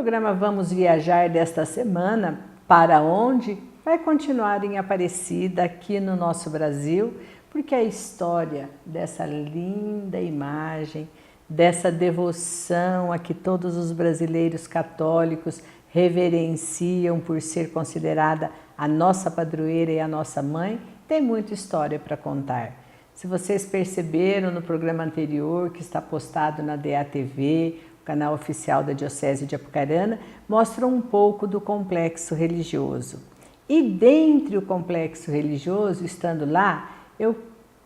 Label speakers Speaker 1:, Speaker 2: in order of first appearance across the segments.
Speaker 1: programa Vamos Viajar desta semana, para onde? Vai continuar em Aparecida, aqui no nosso Brasil, porque a história dessa linda imagem, dessa devoção a que todos os brasileiros católicos reverenciam por ser considerada a nossa padroeira e a nossa mãe, tem muita história para contar. Se vocês perceberam no programa anterior, que está postado na DATV, o canal oficial da Diocese de Apucarana, mostra um pouco do complexo religioso. E dentre o complexo religioso, estando lá, eu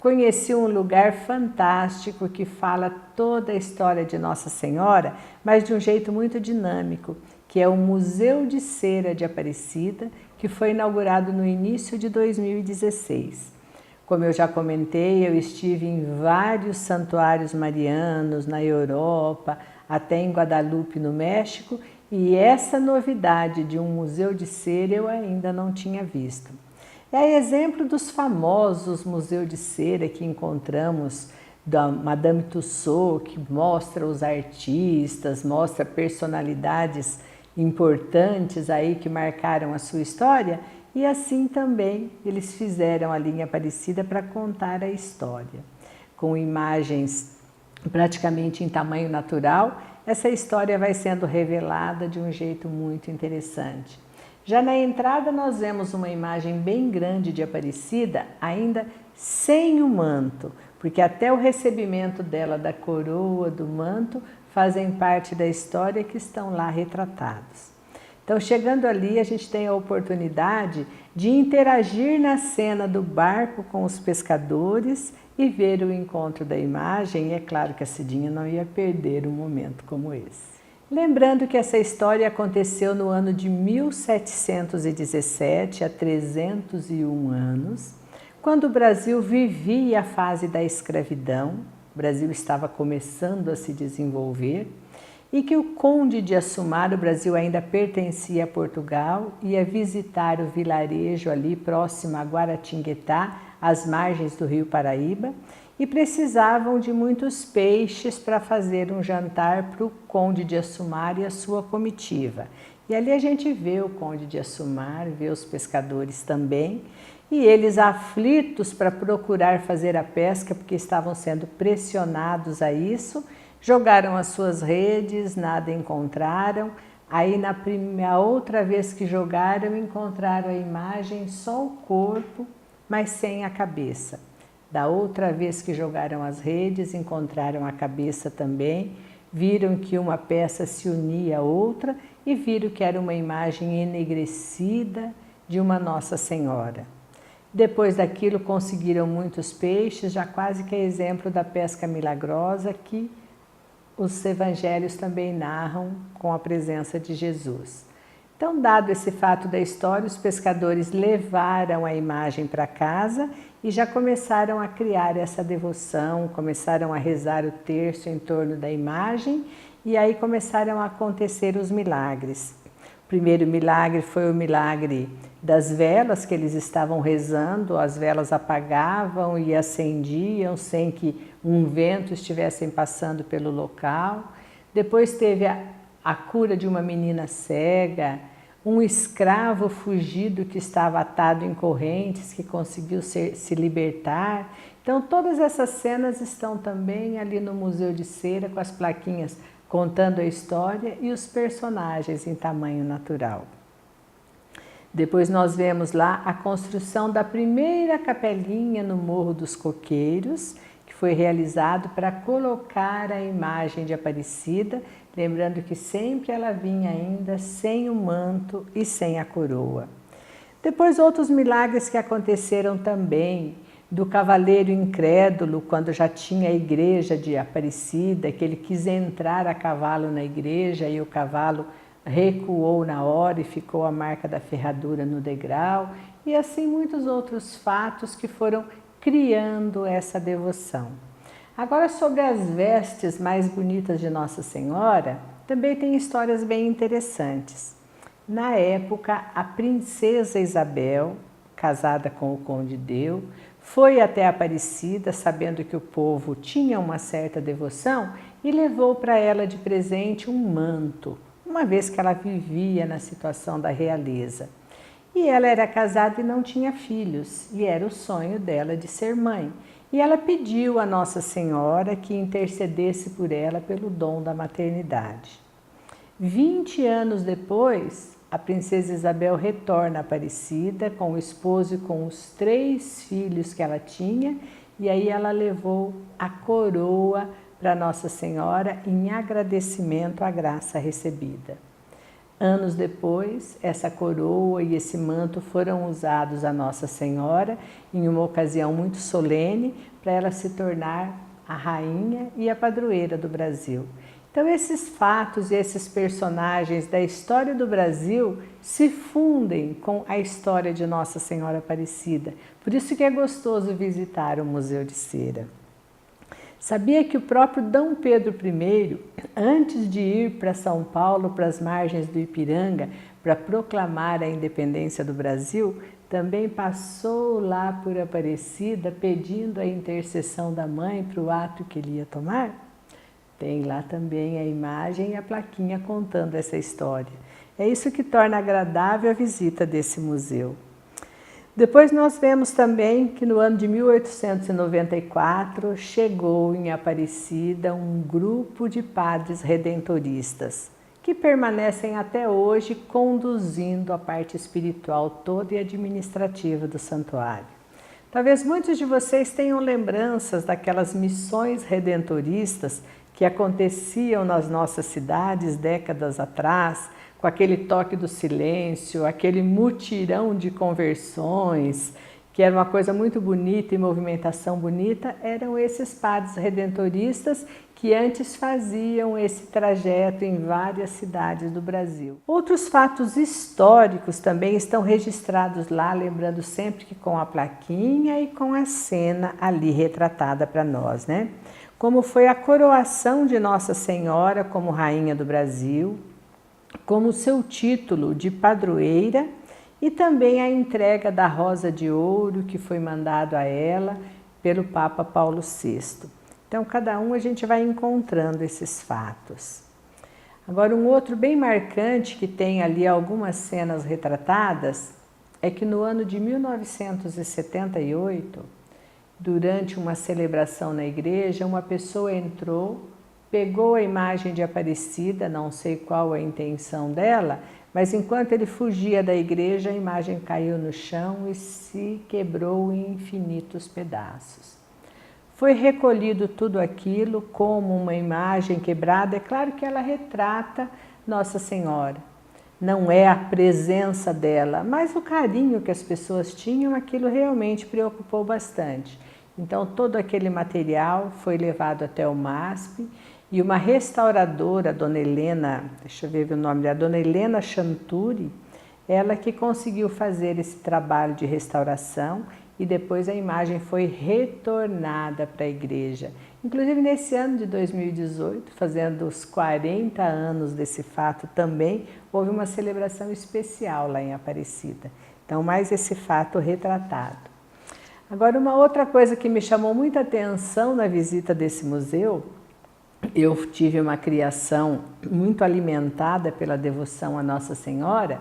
Speaker 1: conheci um lugar fantástico que fala toda a história de Nossa Senhora, mas de um jeito muito dinâmico, que é o Museu de Cera de Aparecida, que foi inaugurado no início de 2016. Como eu já comentei, eu estive em vários santuários marianos na Europa, até em Guadalupe, no México, e essa novidade de um museu de cera eu ainda não tinha visto. É exemplo dos famosos museus de cera que encontramos da Madame Tussauds, que mostra os artistas, mostra personalidades importantes aí que marcaram a sua história, e assim também eles fizeram a linha Aparecida para contar a história. Com imagens praticamente em tamanho natural, essa história vai sendo revelada de um jeito muito interessante. Já na entrada nós vemos uma imagem bem grande de Aparecida, ainda sem o manto, porque até o recebimento dela da coroa, do manto, fazem parte da história que estão lá retratados. Então, chegando ali, a gente tem a oportunidade de interagir na cena do barco com os pescadores e ver o encontro da imagem. E é claro que a Cidinha não ia perder um momento como esse. Lembrando que essa história aconteceu no ano de 1717, há 301 anos, quando o Brasil vivia a fase da escravidão. O Brasil estava começando a se desenvolver, e que o conde de Assumar, o Brasil ainda pertencia a Portugal, ia visitar o vilarejo ali próximo a Guaratinguetá, às margens do rio Paraíba, e precisavam de muitos peixes para fazer um jantar para o conde de Assumar e a sua comitiva. E ali a gente vê o conde de Assumar, vê os pescadores também, e eles aflitos para procurar fazer a pesca, porque estavam sendo pressionados a isso, jogaram as suas redes, nada encontraram. Aí na outra vez que jogaram, encontraram a imagem, só o corpo, mas sem a cabeça. Da outra vez que jogaram as redes, encontraram a cabeça também, viram que uma peça se unia à outra e viram que era uma imagem enegrecida de uma Nossa Senhora. Depois daquilo conseguiram muitos peixes, já quase que é exemplo da pesca milagrosa que os evangelhos também narram com a presença de Jesus. Então, dado esse fato da história, os pescadores levaram a imagem para casa e já começaram a criar essa devoção, começaram a rezar o terço em torno da imagem e aí começaram a acontecer os milagres. O primeiro milagre foi o milagre das velas que eles estavam rezando, as velas apagavam e acendiam sem que um vento estivesse passando pelo local. Depois teve a cura de uma menina cega, um escravo fugido que estava atado em correntes, que conseguiu se libertar. Então todas essas cenas estão também ali no Museu de Cera, com as plaquinhas contando a história e os personagens em tamanho natural. Depois nós vemos lá a construção da primeira capelinha no Morro dos Coqueiros, que foi realizado para colocar a imagem de Aparecida, lembrando que sempre ela vinha ainda sem o manto e sem a coroa. Depois outros milagres que aconteceram também, do cavaleiro incrédulo, quando já tinha a igreja de Aparecida, que ele quis entrar a cavalo na igreja e o cavalo recuou na hora e ficou a marca da ferradura no degrau, e assim muitos outros fatos que foram criando essa devoção. Agora, sobre as vestes mais bonitas de Nossa Senhora, também tem histórias bem interessantes. Na época, a princesa Isabel, casada com o conde Deu, foi até Aparecida, sabendo que o povo tinha uma certa devoção, e levou para ela de presente um uma vez que ela vivia na situação da realeza. E ela era casada e não tinha filhos, e era o sonho dela de ser mãe. E ela pediu a Nossa Senhora que intercedesse por ela pelo dom da maternidade. 20 anos depois, a princesa Isabel retorna a Aparecida com o esposo e com os 3 filhos que ela tinha, e aí ela levou a coroa para Nossa Senhora em agradecimento à graça recebida. Anos depois, essa coroa e esse manto foram usados a Nossa Senhora em uma ocasião muito solene para ela se tornar a rainha e a padroeira do Brasil. Então esses fatos e esses personagens da história do Brasil se fundem com a história de Nossa Senhora Aparecida. Por isso que é gostoso visitar o Museu de Cera. Sabia que o próprio Dom Pedro I, antes de ir para São Paulo, para as margens do Ipiranga, para proclamar a independência do Brasil, também passou lá por Aparecida pedindo a intercessão da mãe para o ato que ele ia tomar? Tem lá também a imagem e a plaquinha contando essa história. É isso que torna agradável a visita desse museu. Depois nós vemos também que no ano de 1894 chegou em Aparecida um grupo de padres redentoristas que permanecem até hoje conduzindo a parte espiritual toda e administrativa do santuário. Talvez muitos de vocês tenham lembranças daquelas missões redentoristas que aconteciam nas nossas cidades décadas atrás, com aquele toque do silêncio, aquele mutirão de conversões, que era uma coisa muito bonita e movimentação bonita, eram esses padres redentoristas que antes faziam esse trajeto em várias cidades do Brasil. Outros fatos históricos também estão registrados lá, lembrando sempre que com a plaquinha e com a cena ali retratada para nós, né? Como foi a coroação de Nossa Senhora como Rainha do Brasil, como seu título de padroeira e também a entrega da Rosa de Ouro que foi mandado a ela pelo Papa Paulo VI. Então, cada um a gente vai encontrando esses fatos. Agora, um outro bem marcante que tem ali algumas cenas retratadas é que no ano de 1978, durante uma celebração na igreja, uma pessoa entrou, pegou a imagem de Aparecida, não sei qual a intenção dela, mas enquanto ele fugia da igreja, a imagem caiu no chão e se quebrou em infinitos pedaços. Foi recolhido tudo aquilo como uma imagem quebrada. É claro que ela retrata Nossa Senhora. Não é a presença dela, mas o carinho que as pessoas tinham, aquilo realmente preocupou bastante. Então todo aquele material foi levado até o MASP e uma restauradora, a Dona Helena, deixa eu ver o nome dela, Dona Helena Chanturi, ela que conseguiu fazer esse trabalho de restauração e depois a imagem foi retornada para a igreja. Inclusive nesse ano de 2018, fazendo os 40 anos desse fato também, houve uma celebração especial lá em Aparecida. Então, mais esse fato retratado. Agora, uma outra coisa que me chamou muita atenção na visita desse museu, eu tive uma criação muito alimentada pela devoção à Nossa Senhora,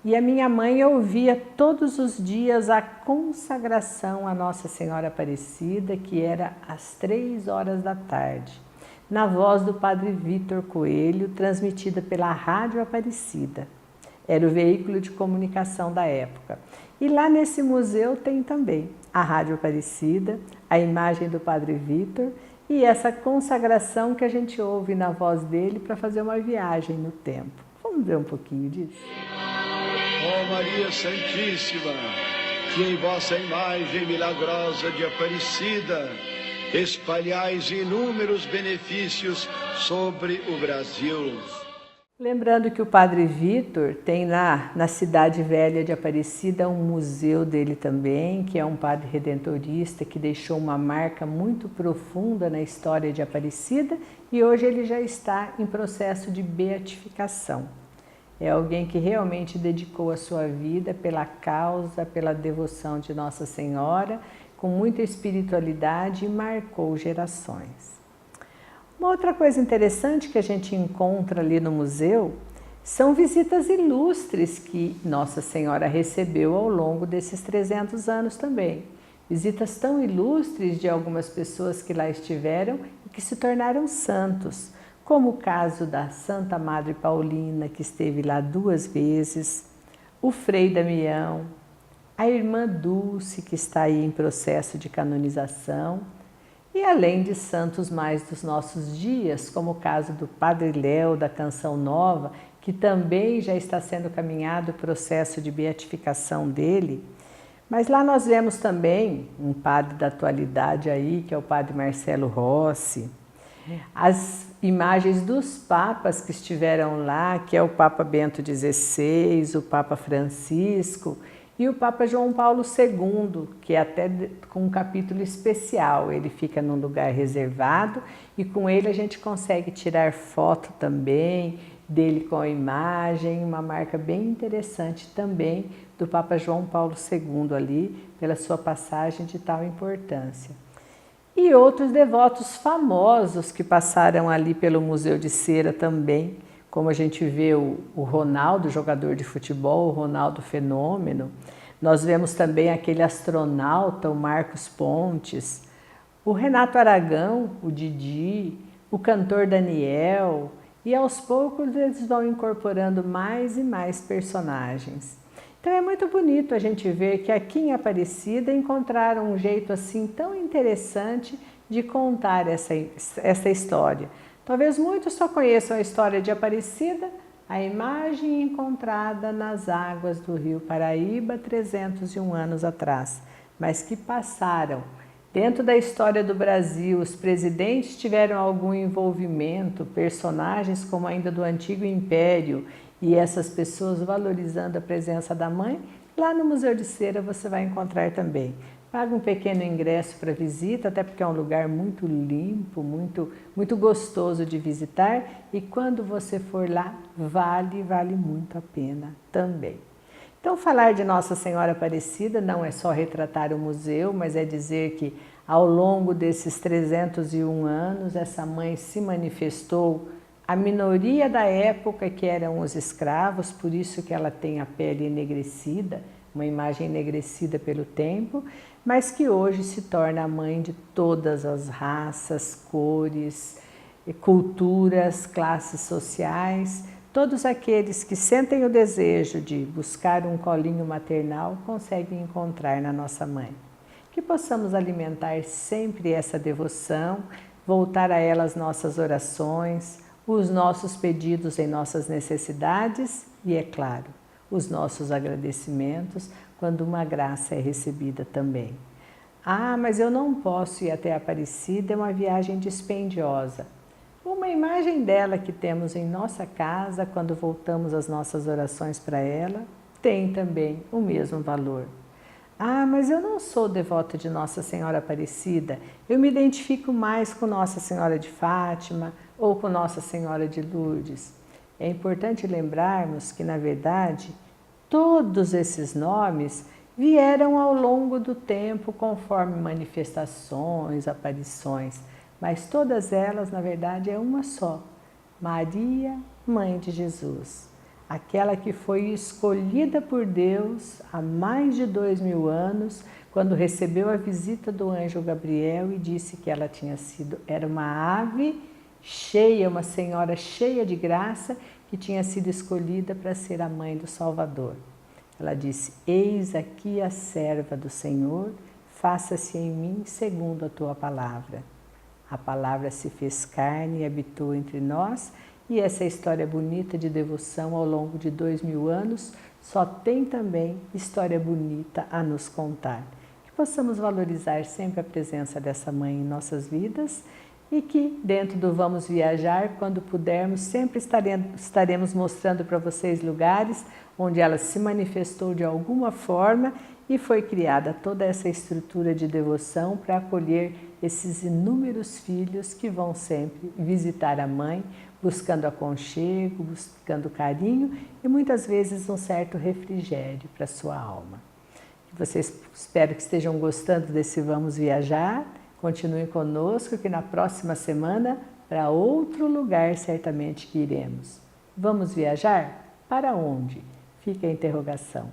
Speaker 1: e a minha mãe ouvia todos os dias a consagração à Nossa Senhora Aparecida, que era às 3 horas da tarde, na voz do Padre Vitor Coelho, transmitida pela Rádio Aparecida. Era o veículo de comunicação da época. E lá nesse museu tem também a Rádio Aparecida, a imagem do Padre Vitor e essa consagração que a gente ouve na voz dele para fazer uma viagem no tempo. Vamos ver um pouquinho disso?
Speaker 2: Ó Maria Santíssima, que em vossa imagem milagrosa de Aparecida espalhais inúmeros benefícios sobre o Brasil.
Speaker 1: Lembrando que o Padre Vitor tem na Cidade Velha de Aparecida um museu dele também, que é um padre redentorista que deixou uma marca muito profunda na história de Aparecida e hoje ele já está em processo de beatificação. É alguém que realmente dedicou a sua vida pela causa, pela devoção de Nossa Senhora, com muita espiritualidade e marcou gerações. Uma outra coisa interessante que a gente encontra ali no museu São visitas ilustres que Nossa Senhora recebeu ao longo desses 300 anos também. Visitas tão ilustres de algumas pessoas que lá estiveram e que se tornaram santos, como o caso da Santa Madre Paulina, que esteve lá 2 vezes, o Frei Damião, a Irmã Dulce, que está aí em processo de canonização, e além de santos mais dos nossos dias, como o caso do Padre Léo da Canção Nova, que também já está sendo caminhado o processo de beatificação dele. Mas lá nós vemos também um padre da atualidade aí, que é o Padre Marcelo Rossi, as imagens dos papas que estiveram lá, que é o Papa Bento XVI, o Papa Francisco e o Papa João Paulo II, que é até com um capítulo especial. Ele fica num lugar reservado e com ele a gente consegue tirar foto também dele com a imagem, uma marca bem interessante também do Papa João Paulo II ali, pela sua passagem de tal importância. E outros devotos famosos que passaram ali pelo Museu de Cera também, como a gente vê o Ronaldo, jogador de futebol, o Ronaldo Fenômeno. Nós vemos também aquele astronauta, o Marcos Pontes, o Renato Aragão, o Didi, o cantor Daniel, e aos poucos eles vão incorporando mais e mais personagens. Então é muito bonito a gente ver que aqui em Aparecida encontraram um jeito assim tão interessante de contar essa história. Talvez muitos só conheçam a história de Aparecida, a imagem encontrada nas águas do rio Paraíba 301 anos atrás, mas que passaram. Dentro da história do Brasil, os presidentes tiveram algum envolvimento, personagens como ainda do Antigo Império, e essas pessoas valorizando a presença da mãe, lá no Museu de Cera você vai encontrar também. Paga um pequeno ingresso para visita, até porque é um lugar muito limpo, muito gostoso de visitar, e quando você for lá, vale muito a pena também. Então, falar de Nossa Senhora Aparecida não é só retratar o museu, mas é dizer que ao longo desses 301 anos, essa mãe se manifestou a minoria da época, que eram os escravos, por isso que ela tem a pele enegrecida, uma imagem enegrecida pelo tempo, mas que hoje se torna a mãe de todas as raças, cores, culturas, classes sociais. Todos aqueles que sentem o desejo de buscar um colinho maternal conseguem encontrar na nossa mãe. Que possamos alimentar sempre essa devoção, voltar a ela as nossas orações, os nossos pedidos em nossas necessidades e, é claro, os nossos agradecimentos quando uma graça é recebida também. Ah, mas eu não posso ir até Aparecida, é uma viagem dispendiosa. Uma imagem dela que temos em nossa casa, quando voltamos as nossas orações para ela, tem também o mesmo valor. Ah, mas eu não sou devota de Nossa Senhora Aparecida, eu me identifico mais com Nossa Senhora de Fátima ou com Nossa Senhora de Lourdes. É importante lembrarmos que, na verdade, todos esses nomes vieram ao longo do tempo conforme manifestações, aparições, mas todas elas, na verdade, é uma só: Maria, Mãe de Jesus. Aquela que foi escolhida por Deus há mais de 2000 anos, quando recebeu a visita do anjo Gabriel e disse que ela era uma ave cheia, uma senhora cheia de graça, que tinha sido escolhida para ser a mãe do Salvador. Ela disse: eis aqui a serva do Senhor, faça-se em mim segundo a tua palavra. A palavra se fez carne e habitou entre nós, e essa história bonita de devoção ao longo de 2000 anos só tem também história bonita a nos contar. Que possamos valorizar sempre a presença dessa mãe em nossas vidas e que dentro do Vamos Viajar, quando pudermos, sempre estaremos mostrando para vocês lugares onde ela se manifestou de alguma forma e foi criada toda essa estrutura de devoção para acolher esses inúmeros filhos que vão sempre visitar a mãe, buscando aconchego, buscando carinho e muitas vezes um certo refrigério para a sua alma. Espero que estejam gostando desse Vamos Viajar. Continuem conosco que na próxima semana para outro lugar certamente que iremos. Vamos viajar? Para onde? Fica a interrogação.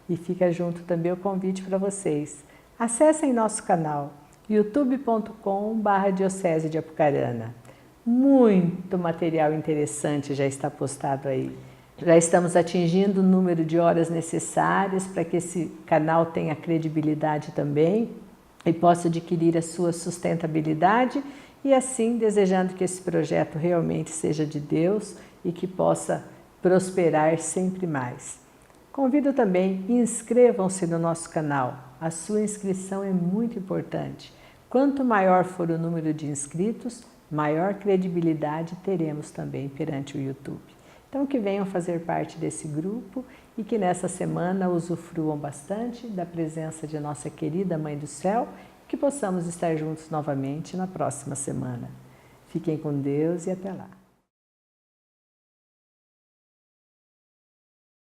Speaker 1: E fica junto também o convite para vocês. Acessem nosso canal youtube.com/Diocese de Apucarana. Muito material interessante já está postado aí. Já estamos atingindo o número de horas necessárias para que esse canal tenha credibilidade também e possa adquirir a sua sustentabilidade e assim desejando que esse projeto realmente seja de Deus e que possa prosperar sempre mais. Convido também, inscrevam-se no nosso canal. A sua inscrição é muito importante. Quanto maior for o número de inscritos, maior credibilidade teremos também perante o YouTube. Então, que venham fazer parte desse grupo e que nessa semana usufruam bastante da presença de nossa querida Mãe do Céu e que possamos estar juntos novamente na próxima semana. Fiquem com Deus e até lá.